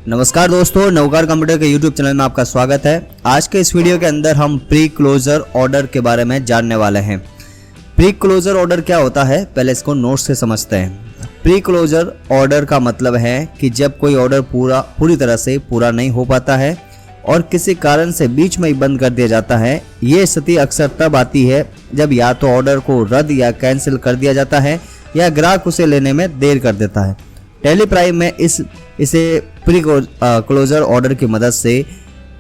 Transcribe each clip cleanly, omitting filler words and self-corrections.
नमस्कार दोस्तों, नवकार कंप्यूटर के YouTube चैनल में आपका स्वागत है। आज के इस वीडियो के अंदर हम प्री क्लोजर ऑर्डर के बारे में जानने वाले हैं। प्री क्लोजर ऑर्डर क्या होता है, पहले इसको नोट से समझते हैं। प्री क्लोजर ऑर्डर का मतलब है कि जब कोई ऑर्डर पूरी तरह से पूरा नहीं हो पाता है और किसी कारण से बीच में ही बंद कर दिया जाता है। ये स्थिति अक्सर तब आती है जब या तो ऑर्डर को रद्द या कैंसिल कर दिया जाता है या ग्राहक उसे लेने में देर कर देता है। टैली प्राइम में इसे प्री क्लोजर ऑर्डर की मदद से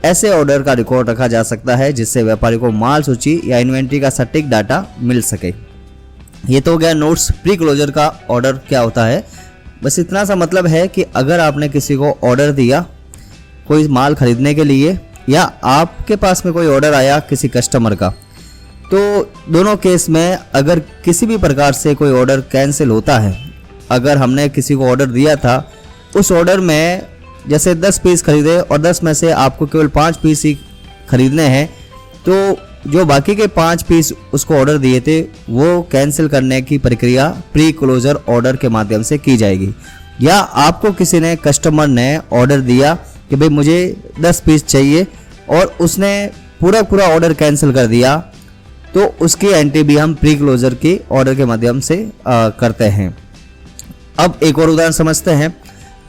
ऐसे ऑर्डर का रिकॉर्ड रखा जा सकता है जिससे व्यापारी को माल सूची या इन्वेंट्री का सटीक डाटा मिल सके। ये तो हो गया नोट्स। प्री क्लोजर का ऑर्डर क्या होता है, बस इतना सा मतलब है कि अगर आपने किसी को ऑर्डर दिया कोई माल खरीदने के लिए या आपके पास में कोई ऑर्डर आया किसी कस्टमर का, तो दोनों केस में अगर किसी भी प्रकार से कोई ऑर्डर कैंसिल होता है, अगर हमने किसी को ऑर्डर दिया था उस ऑर्डर में जैसे 10 पीस खरीदे और 10 में से आपको केवल 5 पीस ही खरीदने हैं, तो जो बाकी के 5 पीस उसको ऑर्डर दिए थे वो कैंसिल करने की प्रक्रिया प्री क्लोजर ऑर्डर के माध्यम से की जाएगी। या आपको किसी ने कस्टमर ने ऑर्डर दिया कि भाई मुझे 10 पीस चाहिए और उसने पूरा ऑर्डर कैंसिल कर दिया, तो उसकी एंट्री भी हम प्री क्लोजर की ऑर्डर के माध्यम से करते हैं। अब एक और उदाहरण समझते हैं,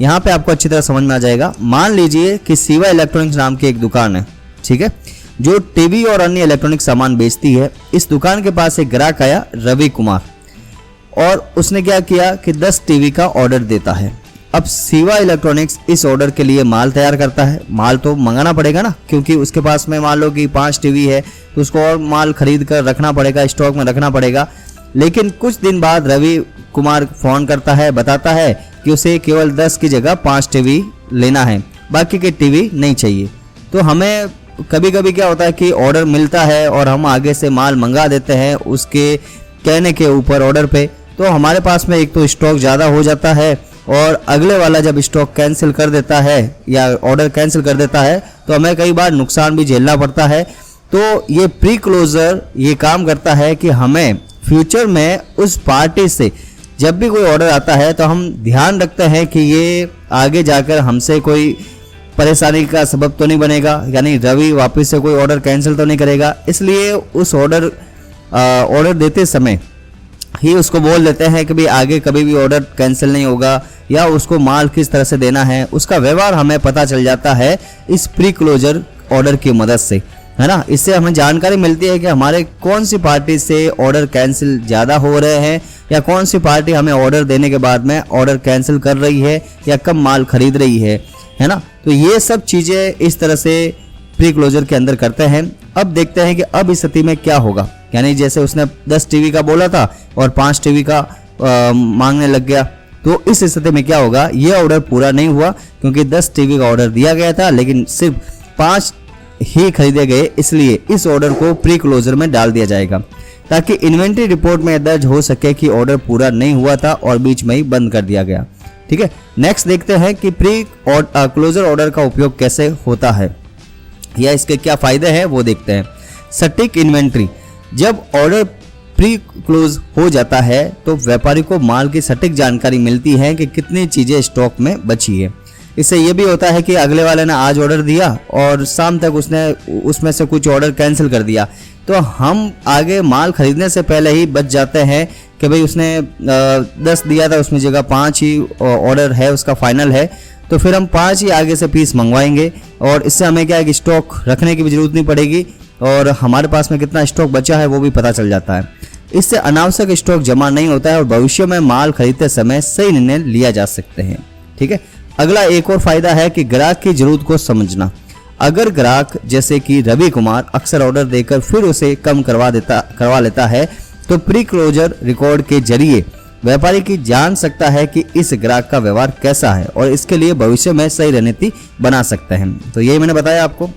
यहाँ पे आपको अच्छी तरह समझ में आ जाएगा। मान लीजिए कि शिवा इलेक्ट्रॉनिक्स नाम की एक दुकान है, ठीक है, जो टीवी और अन्य इलेक्ट्रॉनिक सामान बेचती है। इस दुकान के पास एक ग्राहक आया रवि कुमार, और उसने क्या किया कि 10 टीवी का ऑर्डर देता है। अब शिवा इलेक्ट्रॉनिक्स इस ऑर्डर के लिए माल तैयार करता है। माल तो मंगाना पड़ेगा ना, क्योंकि उसके पास में मान लो कि 5 टीवी है तो उसको और माल खरीद कर रखना पड़ेगा, स्टॉक में रखना पड़ेगा। लेकिन कुछ दिन बाद रवि कुमार फोन करता है, बताता है कि उसे केवल 10 की जगह 5 टीवी लेना है, बाकी के टीवी नहीं चाहिए। तो हमें कभी कभी क्या होता है कि ऑर्डर मिलता है और हम आगे से माल मंगा देते हैं उसके कहने के ऊपर ऑर्डर पे, तो हमारे पास में एक तो स्टॉक ज़्यादा हो जाता है और अगले वाला जब स्टॉक कैंसिल कर देता है या ऑर्डर कैंसिल कर देता है तो हमें कई बार नुकसान भी झेलना पड़ता है। तो ये प्री क्लोजर ये काम करता है कि हमें फ्यूचर में उस पार्टी से जब भी कोई ऑर्डर आता है तो हम ध्यान रखते हैं कि ये आगे जाकर हमसे कोई परेशानी का सबब तो नहीं बनेगा, यानी रवि वापस से कोई ऑर्डर कैंसिल तो नहीं करेगा। इसलिए उस ऑर्डर देते समय ही उसको बोल देते हैं कि भाई आगे कभी भी ऑर्डर कैंसिल नहीं होगा या उसको माल किस तरह से देना है, उसका व्यवहार हमें पता चल जाता है इस प्री क्लोजर ऑर्डर की मदद से, है ना। इससे हमें जानकारी मिलती है कि हमारे कौन सी पार्टी से ऑर्डर कैंसिल ज़्यादा हो रहे हैं या कौन सी पार्टी हमें ऑर्डर देने के बाद में ऑर्डर कैंसिल कर रही है या कम माल खरीद रही है ना। तो ये सब चीज़ें इस तरह से प्री क्लोजर के अंदर करते हैं। अब देखते हैं कि अब इस स्थिति में क्या होगा, यानी जैसे उसने 10 टीवी का बोला था और 5 टीवी का मांगने लग गया, तो इस स्थिति में क्या होगा, ये ऑर्डर पूरा नहीं हुआ क्योंकि 10 टीवी का ऑर्डर दिया गया था लेकिन सिर्फ 5 ही खरीदे गए। इसलिए इस ऑर्डर को प्री क्लोजर में डाल दिया जाएगा ताकि इन्वेंट्री रिपोर्ट में दर्ज हो सके कि ऑर्डर पूरा नहीं हुआ था और बीच में ही बंद कर दिया गया। ठीक है, नेक्स्ट देखते हैं कि प्री क्लोजर ऑर्डर का उपयोग कैसे होता है या इसके क्या फायदे हैं वो देखते हैं। सटीक इन्वेंट्री, जब ऑर्डर प्री क्लोज हो जाता है तो व्यापारी को माल की सटीक जानकारी मिलती है कि कितनी चीज़ें स्टॉक में बची है। इससे ये भी होता है कि अगले वाले ने आज ऑर्डर दिया और शाम तक उसने उसमें से कुछ ऑर्डर कैंसिल कर दिया, तो हम आगे माल खरीदने से पहले ही बच जाते हैं कि भाई उसने 10 दिया था उसमें जगह 5 ही ऑर्डर है उसका फाइनल है, तो फिर हम 5 ही आगे से पीस मंगवाएंगे और इससे हमें क्या है कि स्टॉक रखने की भी जरूरत नहीं पड़ेगी और हमारे पास में कितना स्टॉक बचा है वो भी पता चल जाता है। इससे अनावश्यक स्टॉक जमा नहीं होता है और भविष्य में माल खरीदते समय सही निर्णय लिया जा सकते हैं। ठीक है, अगला एक और फायदा है कि ग्राहक की जरूरत को समझना। अगर ग्राहक जैसे कि रवि कुमार अक्सर ऑर्डर देकर फिर उसे कम करवा लेता है तो प्री क्लोजर रिकॉर्ड के जरिए व्यापारी की जान सकता है कि इस ग्राहक का व्यवहार कैसा है और इसके लिए भविष्य में सही रणनीति बना सकते हैं। तो यही मैंने बताया आपको।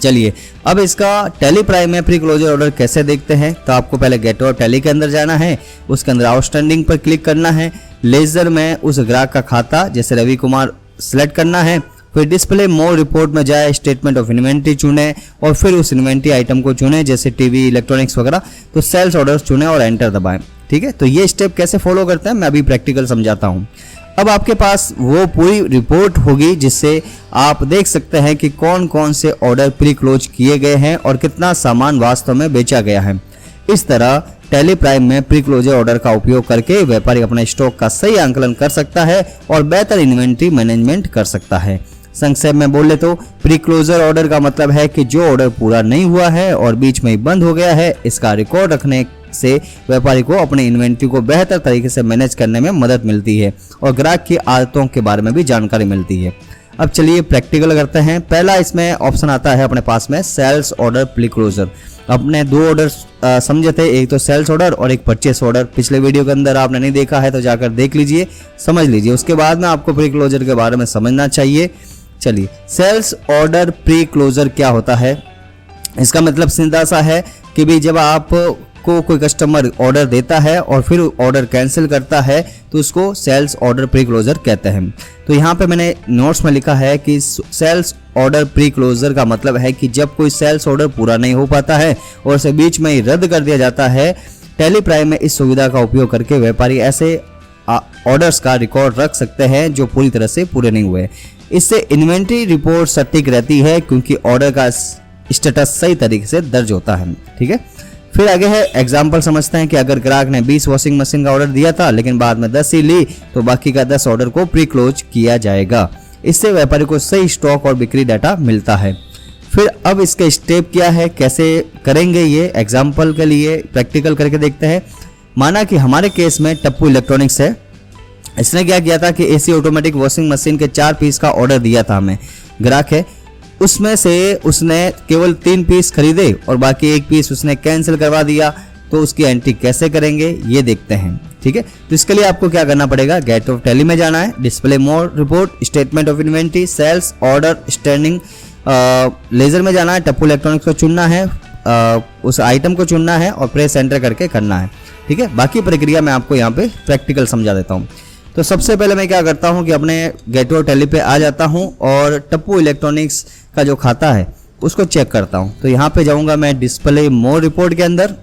चलिए अब इसका टैली प्राइम में प्री क्लोजर ऑर्डर कैसे देखते हैं, तो आपको पहले गेट और टैली के अंदर जाना है, उसके अंदर आउटस्टैंडिंग पर क्लिक करना है, लेजर में उस ग्राहक का खाता जैसे रवि कुमार सिलेक्ट करना है, फिर डिस्प्ले मोर रिपोर्ट में जाए, स्टेटमेंट ऑफ इन्वेंट्री चुने और फिर उस इन्वेंट्री आइटम को चुने जैसे टीवी इलेक्ट्रॉनिक्स वगैरह, तो सेल्स ऑर्डर्स चुने और एंटर दबाएं। ठीक है, तो ये स्टेप कैसे फॉलो करते हैं मैं अभी प्रैक्टिकल समझाता हूँ। अब आपके पास वो पूरी रिपोर्ट होगी जिससे आप देख सकते हैं कि कौन कौन से ऑर्डर प्री क्लोज किए गए हैं और कितना सामान वास्तव में बेचा गया है। इस तरह टैली प्राइम में प्री क्लोजर ऑर्डर का उपयोग करके व्यापारी अपने स्टॉक का सही आंकलन कर सकता है और बेहतर इन्वेंट्री मैनेजमेंट कर सकता है। संक्षेप में बोले तो प्री क्लोजर ऑर्डर का मतलब है कि जो ऑर्डर पूरा नहीं हुआ है और बीच में ही बंद हो गया है, इसका रिकॉर्ड रखने से व्यापारी को अपने इन्वेंट्री को बेहतर तरीके से मैनेज करने में मदद मिलती है और ग्राहक की आदतों के बारे में भी जानकारी मिलती है। अब चलिए प्रैक्टिकल करते हैं। पहला इसमें ऑप्शन आता है अपने पास में सेल्स ऑर्डर प्री क्लोजर। अपने दो ऑर्डर समझे थे, एक तो सेल्स ऑर्डर और एक परचेस ऑर्डर। पिछले वीडियो के अंदर आपने नहीं देखा है तो जाकर देख लीजिए, समझ लीजिए। उसके बाद में आपको प्री क्लोजर के बारे में समझना चाहिए। चलिए, सेल्स ऑर्डर प्री क्लोजर क्या होता है? इसका मतलब सीधा सा है कि भी जब आप को कोई कस्टमर ऑर्डर देता है और फिर ऑर्डर कैंसिल करता है तो उसको सेल्स ऑर्डर प्री क्लोजर कहते हैं। तो यहाँ पे मैंने नोट्स में लिखा है कि सेल्स ऑर्डर प्री क्लोजर का मतलब है कि जब कोई सेल्स ऑर्डर पूरा नहीं हो पाता है और उसे बीच में ही रद्द कर दिया जाता है। टैली प्राइम में इस सुविधा का उपयोग करके व्यापारी ऐसे ऑर्डर्स का रिकॉर्ड रख सकते हैं जो पूरी तरह से पूरे नहीं हुए। इससे इन्वेंट्री रिपोर्ट सटीक रहती है क्योंकि ऑर्डर का स्टेटस सही तरीके से दर्ज होता है। ठीक है, फिर आगे है एग्जाम्पल समझते हैं कि अगर ग्राहक ने 20 वॉशिंग मशीन का ऑर्डर दिया था लेकिन बाद में 10 ही ली तो बाकी का 10 ऑर्डर को प्री क्लोज किया जाएगा। इससे व्यापारी को सही स्टॉक और बिक्री डाटा मिलता है। फिर अब इसके स्टेप क्या है, कैसे करेंगे, ये एग्जाम्पल के लिए प्रैक्टिकल करके देखते हैं। माना कि हमारे केस में टप्पू इलेक्ट्रॉनिक्स है। इसने क्या किया था कि एसी ऑटोमेटिक वॉशिंग मशीन के 4 पीस का ऑर्डर दिया था हमें। ग्राहक है, उसमें से उसने केवल 3 पीस खरीदे और बाकी 1 पीस उसने कैंसिल करवा दिया। तो उसकी एंट्री कैसे करेंगे ये देखते हैं। ठीक है, तो इसके लिए आपको क्या करना पड़ेगा, गेट ऑफ टैली में जाना है, display more report, statement of inventory, sales order standing, ledger में जाना है, टप्पू इलेक्ट्रॉनिक्स को चुनना है, उस आइटम को चुनना है और प्रेस एंटर करके करना है। ठीक है, बाकी प्रक्रिया मैं आपको यहाँ पे प्रैक्टिकल समझा देता हूँ। तो सबसे पहले मैं क्या करता हूँ कि अपने गेटवे ऑफ टैली पे आ जाता हूँ और टप्पू इलेक्ट्रॉनिक्स का जो खाता है उसको चेक करता हूँ। तो यहाँ पे जाऊँगा मैं डिस्प्ले मोर रिपोर्ट के अंदर।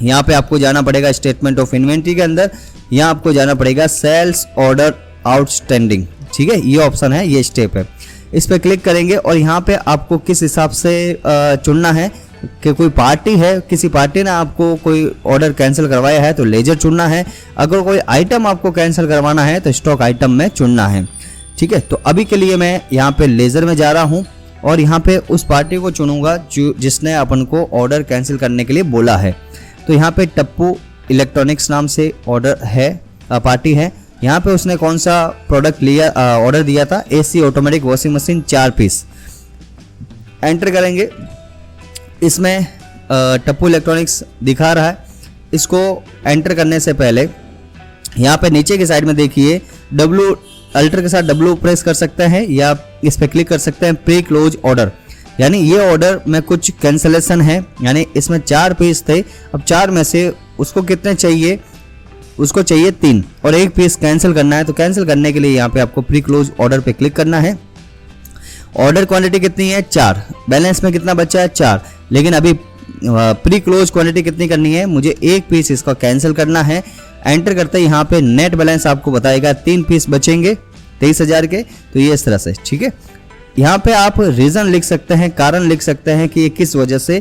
यहाँ पे आपको जाना पड़ेगा स्टेटमेंट ऑफ इन्वेंट्री के अंदर। यहाँ आपको जाना पड़ेगा सेल्स ऑर्डर आउटस्टैंडिंग। ठीक है, ये ऑप्शन है, ये स्टेप है। इस पर क्लिक करेंगे और यहाँ पे आपको किस हिसाब से चुनना है कि कोई पार्टी है, किसी पार्टी ने आपको कोई ऑर्डर कैंसिल करवाया है तो लेजर चुनना है। अगर कोई आइटम आपको कैंसिल करवाना है तो स्टॉक आइटम में चुनना है। ठीक है, तो अभी के लिए मैं यहाँ पे लेजर में जा रहा हूँ और यहाँ पे उस पार्टी को चुनूंगा जिसने अपन को ऑर्डर कैंसिल करने के लिए बोला है। तो यहाँ पे टप्पू इलेक्ट्रॉनिक्स नाम से ऑर्डर है, पार्टी है। यहाँ पे उसने कौन सा प्रोडक्ट लिया, ऑर्डर दिया था, AC automatic washing machine 4 piece. Enter करेंगे, इसमें टप्पू इलेक्ट्रॉनिक्स दिखा रहा है। इसको एंटर करने से पहले यहाँ पे नीचे की साइड में देखिए डब्ल्यू, अल्टर के साथ डब्ल्यू प्रेस कर सकते हैं या इस पे क्लिक कर सकते हैं प्री क्लोज ऑर्डर। यानी ये ऑर्डर में कुछ कैंसिलेशन है, यानी इसमें 4 पीस थे। अब 4 में से उसको कितने चाहिए, उसको चाहिए 3 और 1 पीस कैंसिल करना है। तो कैंसिल करने के लिए यहाँ पे आपको प्री क्लोज ऑर्डर पे क्लिक करना है। ऑर्डर क्वांटिटी कितनी है, 4। बैलेंस में कितना बचा है, 4। लेकिन अभी प्री क्लोज क्वांटिटी कितनी करनी है, मुझे 1 पीस इसका कैंसिल करना है। एंटर करते ही यहाँ पे नेट बैलेंस आपको बताएगा 3 पीस बचेंगे 23,000 के। तो ये इस तरह से, ठीक है। यहाँ पे आप रीज़न लिख सकते हैं, कारण लिख सकते हैं कि ये किस वजह से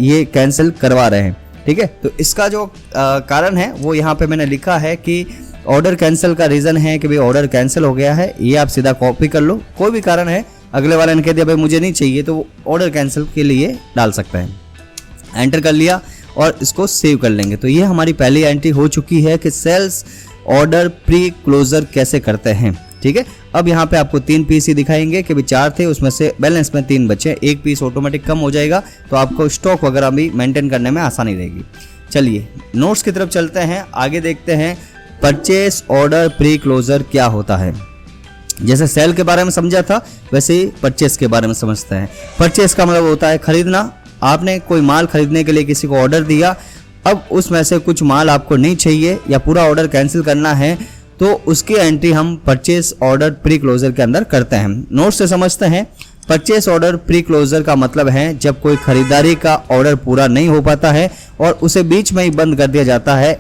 ये कैंसिल करवा रहे हैं। ठीक है, तो इसका जो कारण है वो यहाँ पे मैंने लिखा है कि ऑर्डर कैंसिल का रीज़न है कि भाई ऑर्डर कैंसिल हो गया है। ये आप सीधा कॉपी कर लो, कोई भी कारण है, अगले वाले ने कह दिया भाई मुझे नहीं चाहिए तो ऑर्डर कैंसिल के लिए डाल सकते हैं। एंटर कर लिया और इसको सेव कर लेंगे। तो ये हमारी पहली एंट्री हो चुकी है कि सेल्स ऑर्डर प्री क्लोजर कैसे करते हैं। ठीक है, अब यहाँ पे आपको 3 पीस ही दिखाएंगे कि भी 4 थे, उसमें से बैलेंस में 3 बचे, 1 पीस ऑटोमेटिक कम हो जाएगा तो आपको स्टॉक वगैरह भी मेंटेन करने में आसानी रहेगी। चलिए नोट्स की तरफ चलते हैं, आगे देखते हैं परचेस ऑर्डर प्री क्लोजर क्या होता है। जैसे सेल के बारे में समझा था वैसे ही परचेस के बारे में समझते हैं। परचेस का मतलब होता है खरीदना। आपने कोई माल खरीदने के लिए किसी को ऑर्डर दिया, अब उसमें से कुछ माल आपको नहीं चाहिए या पूरा ऑर्डर कैंसिल करना है तो उसकी एंट्री हम परचेस ऑर्डर प्री क्लोजर के अंदर करते हैं। नोट से समझते हैं, परचेस ऑर्डर प्री क्लोजर का मतलब है जब कोई खरीदारी का ऑर्डर पूरा नहीं हो पाता है और उसे बीच में ही बंद कर दिया जाता है।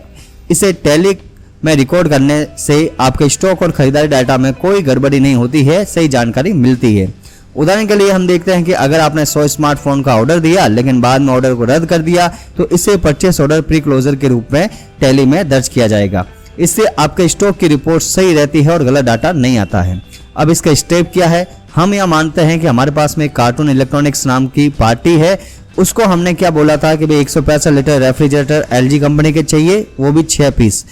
इसे टैली में रिकॉर्ड करने से आपके स्टॉक और खरीदारी डाटा में कोई गड़बड़ी नहीं होती है, सही जानकारी मिलती है। उदाहरण के लिए हम देखते हैं कि अगर आपने 100 स्मार्टफोन का ऑर्डर दिया लेकिन बाद में ऑर्डर को रद्द कर दिया तो इसे परचेस ऑर्डर प्री क्लोजर के रूप में टैली में दर्ज किया जाएगा। इससे आपके स्टॉक की रिपोर्ट सही रहती है और गलत डाटा नहीं आता है। अब इसका स्टेप क्या है? हम यह मानते हैं कि हमारे पास में कार्टून इलेक्ट्रॉनिक्स नाम की पार्टी है, उसको हमने क्या बोला था कि भाई 165 लीटर रेफ्रिजरेटर LG कंपनी के चाहिए, वो भी 6 पीस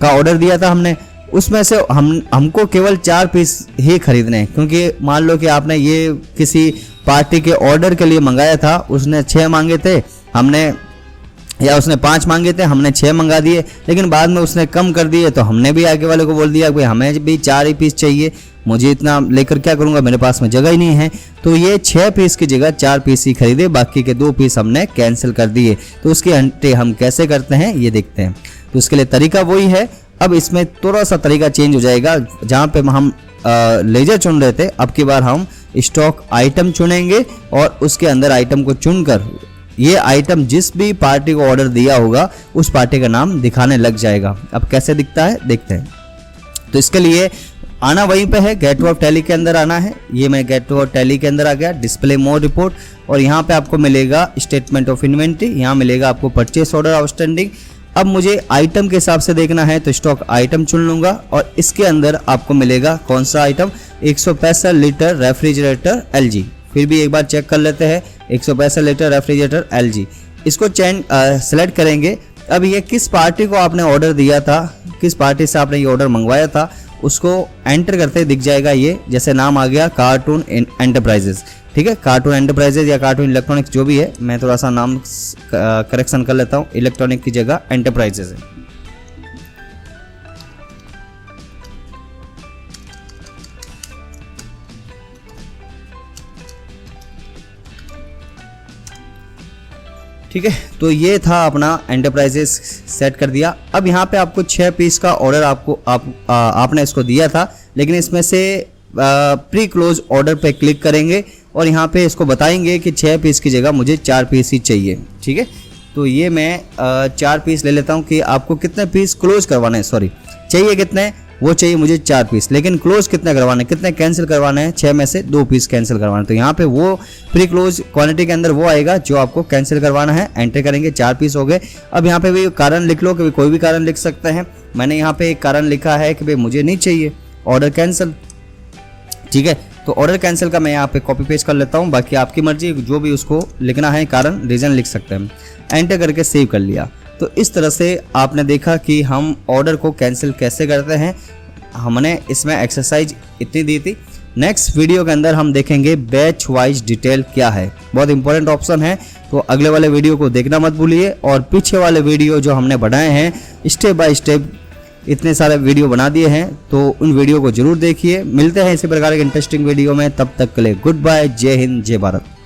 का ऑर्डर दिया था हमने। उसमें से हमको केवल 4 पीस ही खरीदने हैं, क्योंकि मान लो कि आपने ये किसी पार्टी के ऑर्डर के लिए मंगाया था, उसने 6 मांगे थे, हमने या उसने 5 मांगे थे, हमने 6 मंगा दिए, लेकिन बाद में उसने कम कर दिए तो हमने भी आगे वाले को बोल दिया कि हमें भी 4 ही पीस चाहिए, मुझे इतना लेकर क्या करूंगा, मेरे पास में जगह ही नहीं है। तो ये 6 पीस की जगह 4 पीस ही खरीदे, बाकी के 2 पीस हमने कैंसिल कर दिए। तो उसकी एंट्री हम कैसे करते हैं ये देखते हैं। तो उसके लिए तरीका वही है, अब इसमें थोड़ा सा तरीका चेंज हो जाएगा। जहाँ पे हम लेजर चुन रहे थे, अब की बार हम स्टॉक आइटम चुनेंगे और उसके अंदर आइटम को चुनकर ये आइटम जिस भी पार्टी को ऑर्डर दिया होगा उस पार्टी का नाम दिखाने लग जाएगा। अब कैसे दिखता है देखते हैं। तो इसके लिए आना वहीं पे है, गेटवे ऑफ टैली के अंदर आना है। ये मैं गेटवे ऑफ टैली के अंदर आ गया, डिस्प्ले मोर रिपोर्ट, और यहाँ पे आपको मिलेगा स्टेटमेंट ऑफ इन्वेंट्री, यहाँ मिलेगा आपको परचेस ऑर्डर आउटस्टैंडिंग। अब मुझे आइटम के हिसाब से देखना है तो स्टॉक आइटम चुन लूंगा और इसके अंदर आपको मिलेगा कौन सा आइटम, 165 लीटर रेफ्रिजरेटर LG। फिर भी एक बार चेक कर लेते हैं, 165 लीटर रेफ्रिजरेटर LG, इसको सेलेक्ट करेंगे। अब ये किस पार्टी को आपने ऑर्डर दिया था, किस पार्टी से आपने ये ऑर्डर मंगवाया था, उसको एंटर करते दिख जाएगा। ये जैसे नाम आ गया कार्टून एंटरप्राइजेस, ठीक है, कार्टून एंटरप्राइजेस या कार्टून इलेक्ट्रॉनिक्स जो भी है, मैं थोड़ा सा नाम करेक्शन कर लेता हूँ, इलेक्ट्रॉनिक की जगह एंटरप्राइजेस है। ठीक है, तो ये था अपना एंटरप्राइजेस सेट कर दिया। अब यहाँ पे आपको 6 पीस का ऑर्डर आपने इसको दिया था, लेकिन इसमें से प्री क्लोज ऑर्डर पे क्लिक करेंगे और यहाँ पे इसको बताएंगे कि 6 पीस की जगह मुझे 4 पीस ही चाहिए। ठीक है, तो ये मैं 4 पीस ले लेता हूँ कि आपको कितने पीस क्लोज करवाने हैं, सॉरी चाहिए कितने, वो चाहिए मुझे 4 पीस, लेकिन क्लोज कितने करवाने, कितने कैंसिल करवाने हैं, 6 में से 2 पीस कैंसिल करवाना है। तो यहाँ पे वो प्री क्लोज क्वांटिटी के अंदर वो आएगा जो आपको कैंसिल करवाना है, एंटर करेंगे, 4 पीस हो गए। अब यहाँ पे भी कारण लिख लो कि कोई भी कारण लिख सकते हैं। मैंने यहाँ पे एक कारण लिखा है कि भाई मुझे नहीं चाहिए, ऑर्डर कैंसिल। ठीक है, तो ऑर्डर कैंसिल का मैं यहाँ पे कॉपी पेस्ट कर लेता हूँ, बाकी आपकी मर्जी, जो भी उसको लिखना है कारण रीजन लिख सकते हैं। एंटर करके सेव कर लिया। तो इस तरह से आपने देखा कि हम ऑर्डर को कैंसिल कैसे करते हैं। हमने इसमें एक्सरसाइज इतनी दी थी। नेक्स्ट वीडियो के अंदर हम देखेंगे बैच वाइज डिटेल क्या है, बहुत इंपॉर्टेंट ऑप्शन है। तो अगले वाले वीडियो को देखना मत भूलिए, और पीछे वाले वीडियो जो हमने बनाए हैं स्टेप बाय स्टेप इतने सारे वीडियो बना दिए हैं, तो उन वीडियो को जरूर देखिए। मिलते हैं इसी प्रकार के इंटरेस्टिंग वीडियो में, तब तक के लिए गुड बाय, जय हिंद, जय भारत।